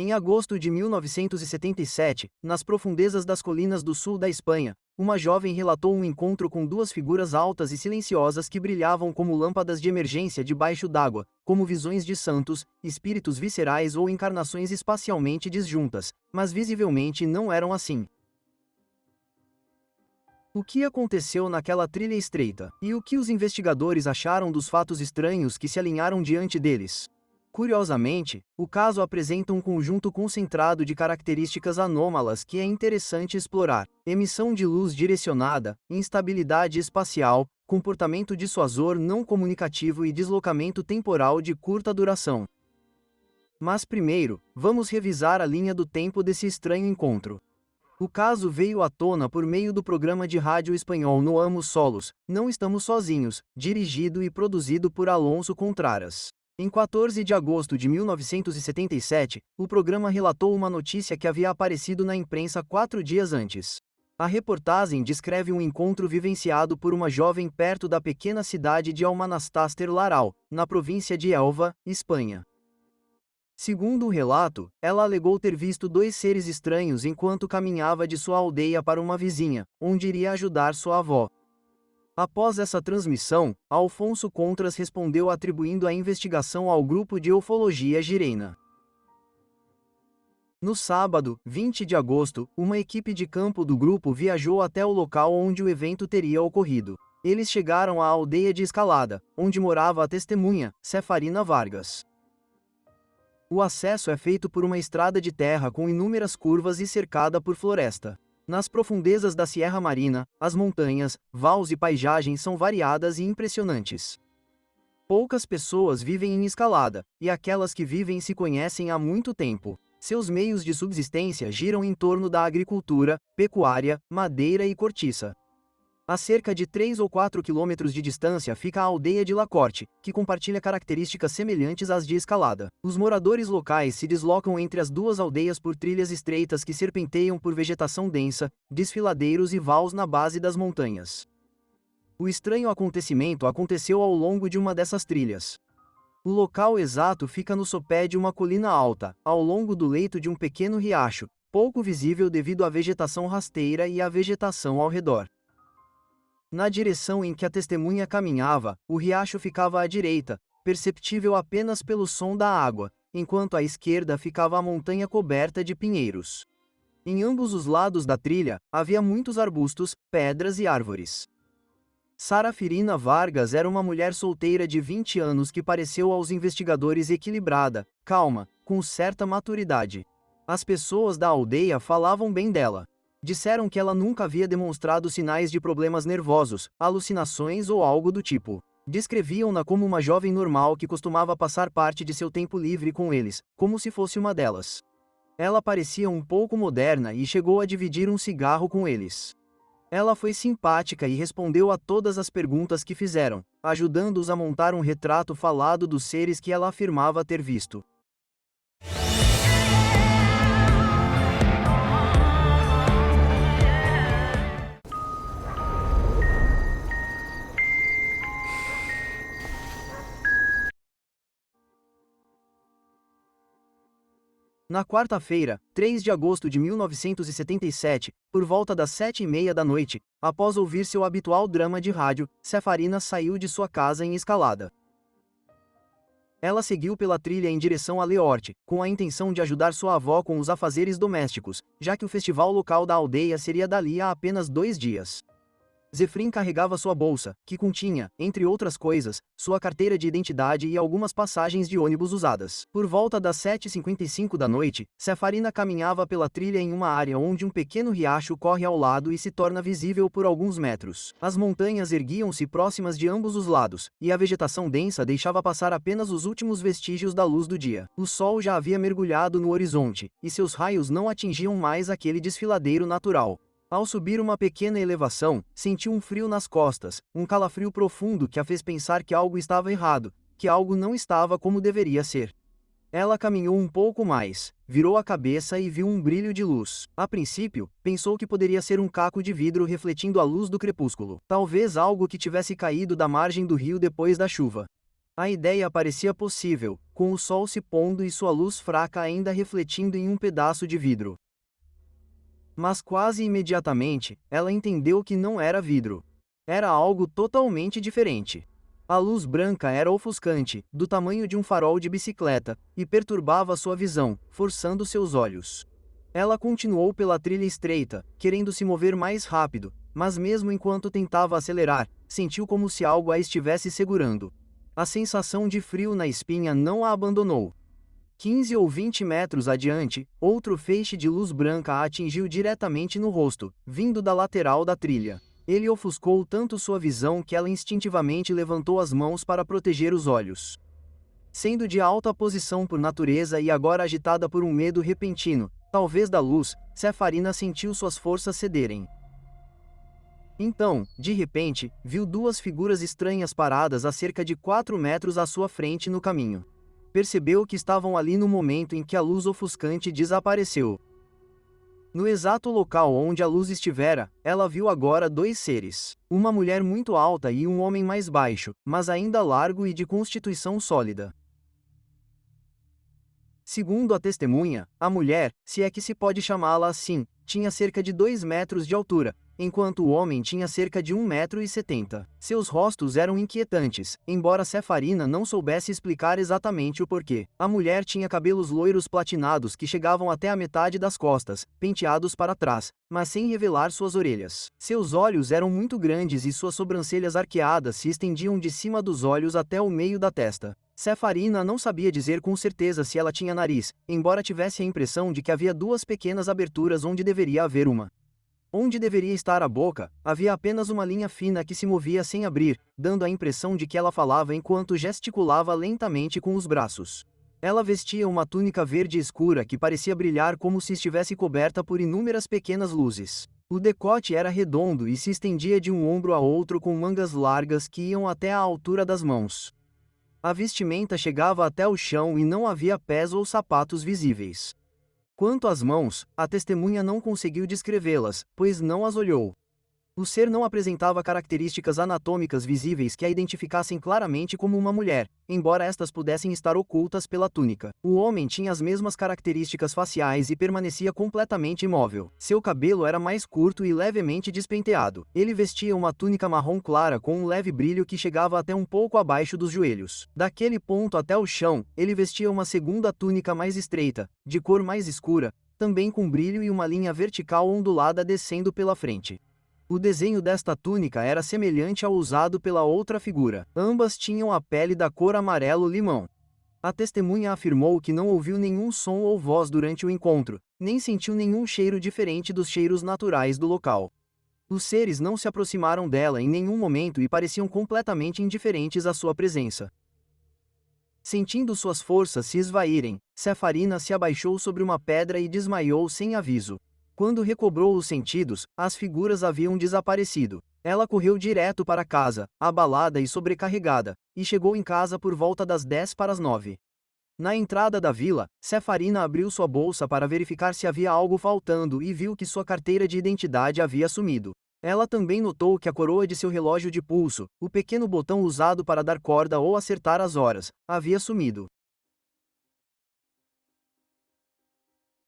Em agosto de 1977, nas profundezas das colinas do sul da Espanha, uma jovem relatou um encontro com duas figuras altas e silenciosas que brilhavam como lâmpadas de emergência debaixo d'água, como visões de santos, espíritos viscerais ou encarnações espacialmente disjuntas, mas visivelmente não eram assim. O que aconteceu naquela trilha estreita? E o que os investigadores acharam dos fatos estranhos que se alinharam diante deles? Curiosamente, o caso apresenta um conjunto concentrado de características anômalas que é interessante explorar: emissão de luz direcionada, instabilidade espacial, comportamento dissuasor não comunicativo e deslocamento temporal de curta duração. Mas primeiro, vamos revisar a linha do tempo desse estranho encontro. O caso veio à tona por meio do programa de rádio espanhol No Amos Solos, Não Estamos Sozinhos, dirigido e produzido por Alonso Contreras. Em 14 de agosto de 1977, o programa relatou uma notícia que havia aparecido na imprensa 4 dias antes. A reportagem descreve um encontro vivenciado por uma jovem perto da pequena cidade de Almanastáster Laral, na província de Elva, Espanha. Segundo o relato, ela alegou ter visto dois seres estranhos enquanto caminhava de sua aldeia para uma vizinha, onde iria ajudar sua avó. Após essa transmissão, Alfonso Contreras respondeu atribuindo a investigação ao grupo de ufologia Girena. No sábado, 20 de agosto, uma equipe de campo do grupo viajou até o local onde o evento teria ocorrido. Eles chegaram à aldeia de Escalada, onde morava a testemunha, Cefarina Vargas. O acesso é feito por uma estrada de terra com inúmeras curvas e cercada por floresta. Nas profundezas da Sierra Marina, as montanhas, vales e paisagens são variadas e impressionantes. Poucas pessoas vivem em Escalada, e aquelas que vivem se conhecem há muito tempo. Seus meios de subsistência giram em torno da agricultura, pecuária, madeira e cortiça. A cerca de 3 ou 4 quilômetros de distância fica a aldeia de La Corte, que compartilha características semelhantes às de Escalada. Os moradores locais se deslocam entre as duas aldeias por trilhas estreitas que serpenteiam por vegetação densa, desfiladeiros e vales na base das montanhas. O estranho acontecimento aconteceu ao longo de uma dessas trilhas. O local exato fica no sopé de uma colina alta, ao longo do leito de um pequeno riacho, pouco visível devido à vegetação rasteira e à vegetação ao redor. Na direção em que a testemunha caminhava, o riacho ficava à direita, perceptível apenas pelo som da água, enquanto à esquerda ficava a montanha coberta de pinheiros. Em ambos os lados da trilha, havia muitos arbustos, pedras e árvores. Cefarina Vargas era uma mulher solteira de 20 anos que pareceu aos investigadores equilibrada, calma, com certa maturidade. As pessoas da aldeia falavam bem dela. Disseram que ela nunca havia demonstrado sinais de problemas nervosos, alucinações ou algo do tipo. Descreviam-na como uma jovem normal que costumava passar parte de seu tempo livre com eles, como se fosse uma delas. Ela parecia um pouco moderna e chegou a dividir um cigarro com eles. Ela foi simpática e respondeu a todas as perguntas que fizeram, ajudando-os a montar um retrato falado dos seres que ela afirmava ter visto. Na quarta-feira, 3 de agosto de 1977, por volta das 7h30 da noite, após ouvir seu habitual drama de rádio, Cefarina saiu de sua casa em Escalada. Ela seguiu pela trilha em direção a Leorte, com a intenção de ajudar sua avó com os afazeres domésticos, já que o festival local da aldeia seria dali a apenas 2 dias. Zefrin carregava sua bolsa, que continha, entre outras coisas, sua carteira de identidade e algumas passagens de ônibus usadas. Por volta das 7h55 da noite, Cefarina caminhava pela trilha em uma área onde um pequeno riacho corre ao lado e se torna visível por alguns metros. As montanhas erguiam-se próximas de ambos os lados, e a vegetação densa deixava passar apenas os últimos vestígios da luz do dia. O sol já havia mergulhado no horizonte, e seus raios não atingiam mais aquele desfiladeiro natural. Ao subir uma pequena elevação, sentiu um frio nas costas, um calafrio profundo que a fez pensar que algo estava errado, que algo não estava como deveria ser. Ela caminhou um pouco mais, virou a cabeça e viu um brilho de luz. A princípio, pensou que poderia ser um caco de vidro refletindo a luz do crepúsculo. Talvez algo que tivesse caído da margem do rio depois da chuva. A ideia parecia possível, com o sol se pondo e sua luz fraca ainda refletindo em um pedaço de vidro. Mas quase imediatamente, ela entendeu que não era vidro. Era algo totalmente diferente. A luz branca era ofuscante, do tamanho de um farol de bicicleta, e perturbava sua visão, forçando seus olhos. Ela continuou pela trilha estreita, querendo se mover mais rápido, mas mesmo enquanto tentava acelerar, sentiu como se algo a estivesse segurando. A sensação de frio na espinha não a abandonou. 15 ou 20 metros adiante, outro feixe de luz branca a atingiu diretamente no rosto, vindo da lateral da trilha. Ele ofuscou tanto sua visão que ela instintivamente levantou as mãos para proteger os olhos. Sendo de alta posição por natureza e agora agitada por um medo repentino, talvez da luz, Cefarina sentiu suas forças cederem. Então, de repente, viu duas figuras estranhas paradas a cerca de 4 metros à sua frente no caminho. Percebeu que estavam ali no momento em que a luz ofuscante desapareceu. No exato local onde a luz estivera, ela viu agora dois seres. Uma mulher muito alta e um homem mais baixo, mas ainda largo e de constituição sólida. Segundo a testemunha, a mulher, se é que se pode chamá-la assim, tinha cerca de 2 metros de altura, enquanto o homem tinha cerca de 1,70 m. Seus rostos eram inquietantes, embora Cefarina não soubesse explicar exatamente o porquê. A mulher tinha cabelos loiros platinados que chegavam até a metade das costas, penteados para trás, mas sem revelar suas orelhas. Seus olhos eram muito grandes e suas sobrancelhas arqueadas se estendiam de cima dos olhos até o meio da testa. Cefarina não sabia dizer com certeza se ela tinha nariz, embora tivesse a impressão de que havia duas pequenas aberturas onde deveria haver uma. Onde deveria estar a boca, havia apenas uma linha fina que se movia sem abrir, dando a impressão de que ela falava enquanto gesticulava lentamente com os braços. Ela vestia uma túnica verde escura que parecia brilhar como se estivesse coberta por inúmeras pequenas luzes. O decote era redondo e se estendia de um ombro a outro com mangas largas que iam até a altura das mãos. A vestimenta chegava até o chão e não havia pés ou sapatos visíveis. Quanto às mãos, a testemunha não conseguiu descrevê-las, pois não as olhou. O ser não apresentava características anatômicas visíveis que a identificassem claramente como uma mulher, embora estas pudessem estar ocultas pela túnica. O homem tinha as mesmas características faciais e permanecia completamente imóvel. Seu cabelo era mais curto e levemente despenteado. Ele vestia uma túnica marrom clara com um leve brilho que chegava até um pouco abaixo dos joelhos. Daquele ponto até o chão, ele vestia uma segunda túnica mais estreita, de cor mais escura, também com brilho e uma linha vertical ondulada descendo pela frente. O desenho desta túnica era semelhante ao usado pela outra figura. Ambas tinham a pele da cor amarelo-limão. A testemunha afirmou que não ouviu nenhum som ou voz durante o encontro, nem sentiu nenhum cheiro diferente dos cheiros naturais do local. Os seres não se aproximaram dela em nenhum momento e pareciam completamente indiferentes à sua presença. Sentindo suas forças se esvaírem, Cefarina se abaixou sobre uma pedra e desmaiou sem aviso. Quando recobrou os sentidos, as figuras haviam desaparecido. Ela correu direto para casa, abalada e sobrecarregada, e chegou em casa por volta das 10 para as 9. Na entrada da vila, Cefarina abriu sua bolsa para verificar se havia algo faltando e viu que sua carteira de identidade havia sumido. Ela também notou que a coroa de seu relógio de pulso, o pequeno botão usado para dar corda ou acertar as horas, havia sumido.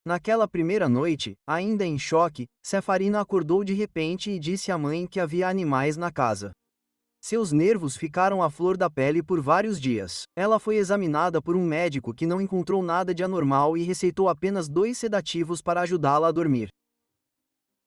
Naquela primeira noite, ainda em choque, Cefarina acordou de repente e disse à mãe que havia animais na casa. Seus nervos ficaram à flor da pele por vários dias. Ela foi examinada por um médico que não encontrou nada de anormal e receitou apenas 2 sedativos para ajudá-la a dormir.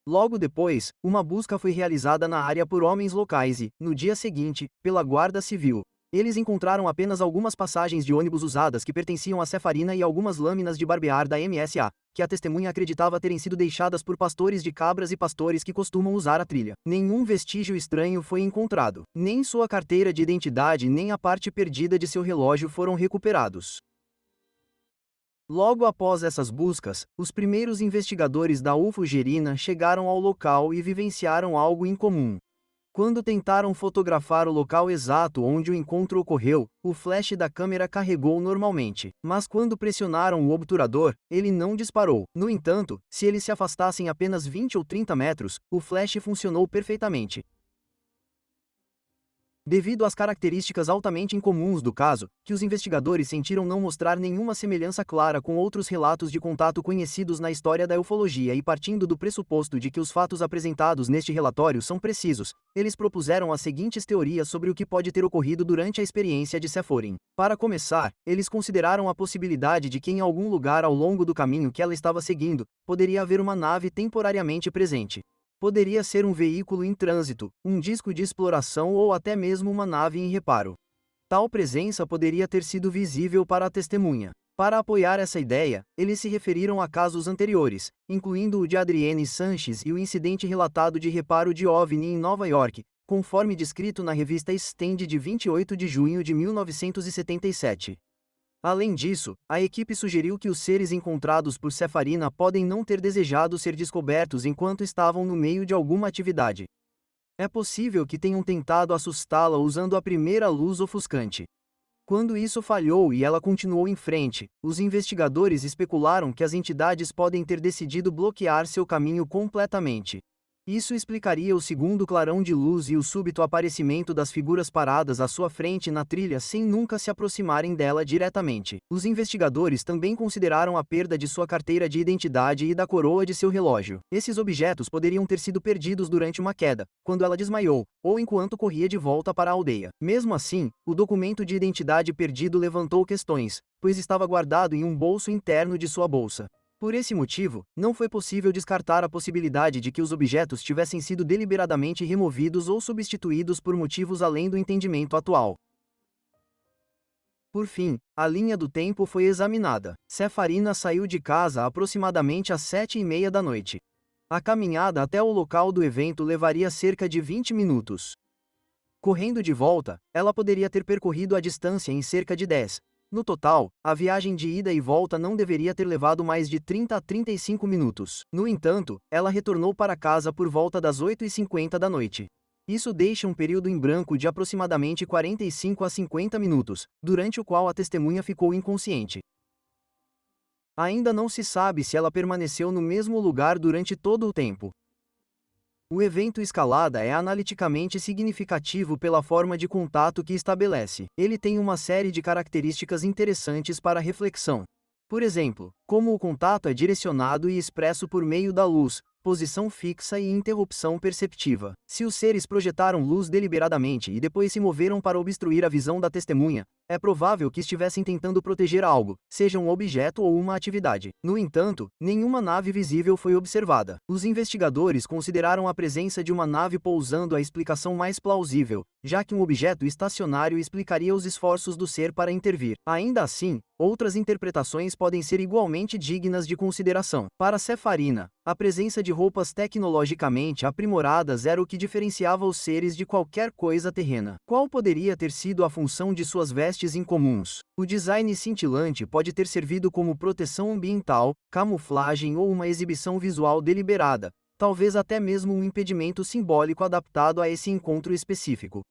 Logo depois, uma busca foi realizada na área por homens locais e, no dia seguinte, pela Guarda Civil. Eles encontraram apenas algumas passagens de ônibus usadas que pertenciam a Cefarina e algumas lâminas de barbear da MSA, que a testemunha acreditava terem sido deixadas por pastores de cabras e pastores que costumam usar a trilha. Nenhum vestígio estranho foi encontrado. Nem sua carteira de identidade nem a parte perdida de seu relógio foram recuperados. Logo após essas buscas, os primeiros investigadores da UFO-Gerina chegaram ao local e vivenciaram algo incomum. Quando tentaram fotografar o local exato onde o encontro ocorreu, o flash da câmera carregou normalmente. Mas quando pressionaram o obturador, ele não disparou. No entanto, se eles se afastassem apenas 20 ou 30 metros, o flash funcionou perfeitamente. Devido às características altamente incomuns do caso, que os investigadores sentiram não mostrar nenhuma semelhança clara com outros relatos de contato conhecidos na história da ufologia e partindo do pressuposto de que os fatos apresentados neste relatório são precisos, eles propuseram as seguintes teorias sobre o que pode ter ocorrido durante a experiência de Safarin. Para começar, eles consideraram a possibilidade de que em algum lugar ao longo do caminho que ela estava seguindo, poderia haver uma nave temporariamente presente. Poderia ser um veículo em trânsito, um disco de exploração ou até mesmo uma nave em reparo. Tal presença poderia ter sido visível para a testemunha. Para apoiar essa ideia, eles se referiram a casos anteriores, incluindo o de Adrienne Sanchez e o incidente relatado de reparo de OVNI em Nova York, conforme descrito na revista Stand de 28 de junho de 1977. Além disso, a equipe sugeriu que os seres encontrados por Safarina podem não ter desejado ser descobertos enquanto estavam no meio de alguma atividade. É possível que tenham tentado assustá-la usando a primeira luz ofuscante. Quando isso falhou e ela continuou em frente, os investigadores especularam que as entidades podem ter decidido bloquear seu caminho completamente. Isso explicaria o segundo clarão de luz e o súbito aparecimento das figuras paradas à sua frente na trilha sem nunca se aproximarem dela diretamente. Os investigadores também consideraram a perda de sua carteira de identidade e da coroa de seu relógio. Esses objetos poderiam ter sido perdidos durante uma queda, quando ela desmaiou, ou enquanto corria de volta para a aldeia. Mesmo assim, o documento de identidade perdido levantou questões, pois estava guardado em um bolso interno de sua bolsa. Por esse motivo, não foi possível descartar a possibilidade de que os objetos tivessem sido deliberadamente removidos ou substituídos por motivos além do entendimento atual. Por fim, a linha do tempo foi examinada. Safarina saiu de casa aproximadamente às 7h30 da noite. A caminhada até o local do evento levaria cerca de 20 minutos. Correndo de volta, ela poderia ter percorrido a distância em cerca de 10. No total, a viagem de ida e volta não deveria ter levado mais de 30 a 35 minutos. No entanto, ela retornou para casa por volta das 8h50 da noite. Isso deixa um período em branco de aproximadamente 45 a 50 minutos, durante o qual a testemunha ficou inconsciente. Ainda não se sabe se ela permaneceu no mesmo lugar durante todo o tempo. O evento escalada é analiticamente significativo pela forma de contato que estabelece. Ele tem uma série de características interessantes para reflexão. Por exemplo, como o contato é direcionado e expresso por meio da luz, posição fixa e interrupção perceptiva. Se os seres projetaram luz deliberadamente e depois se moveram para obstruir a visão da testemunha, é provável que estivessem tentando proteger algo, seja um objeto ou uma atividade. No entanto, nenhuma nave visível foi observada. Os investigadores consideraram a presença de uma nave pousando a explicação mais plausível, já que um objeto estacionário explicaria os esforços do ser para intervir. Ainda assim, outras interpretações podem ser igualmente dignas de consideração. Para Safarina, a presença de roupas tecnologicamente aprimoradas era o que diferenciava os seres de qualquer coisa terrena. Qual poderia ter sido a função de suas vestes incomuns? O design cintilante pode ter servido como proteção ambiental, camuflagem ou uma exibição visual deliberada, talvez até mesmo um impedimento simbólico adaptado a esse encontro específico.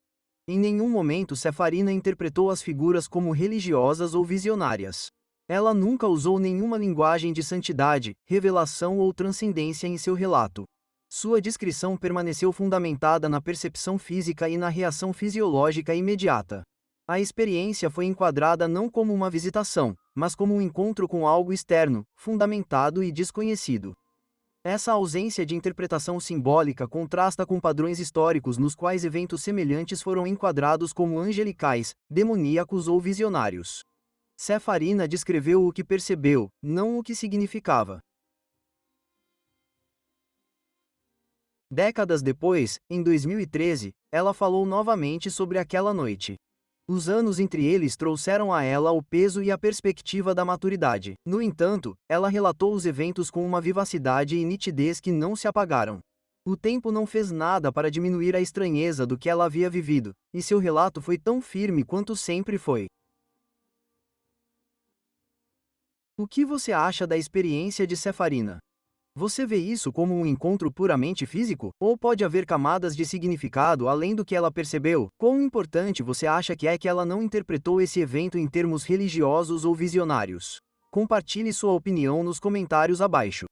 Em nenhum momento Safarina interpretou as figuras como religiosas ou visionárias. Ela nunca usou nenhuma linguagem de santidade, revelação ou transcendência em seu relato. Sua descrição permaneceu fundamentada na percepção física e na reação fisiológica imediata. A experiência foi enquadrada não como uma visitação, mas como um encontro com algo externo, fundamentado e desconhecido. Essa ausência de interpretação simbólica contrasta com padrões históricos nos quais eventos semelhantes foram enquadrados como angelicais, demoníacos ou visionários. Safarina descreveu o que percebeu, não o que significava. Décadas depois, em 2013, ela falou novamente sobre aquela noite. Os anos entre eles trouxeram a ela o peso e a perspectiva da maturidade. No entanto, ela relatou os eventos com uma vivacidade e nitidez que não se apagaram. O tempo não fez nada para diminuir a estranheza do que ela havia vivido, e seu relato foi tão firme quanto sempre foi. O que você acha da experiência de Safarina? Você vê isso como um encontro puramente físico? Ou pode haver camadas de significado além do que ela percebeu? Quão importante você acha que é que ela não interpretou esse evento em termos religiosos ou visionários? Compartilhe sua opinião nos comentários abaixo.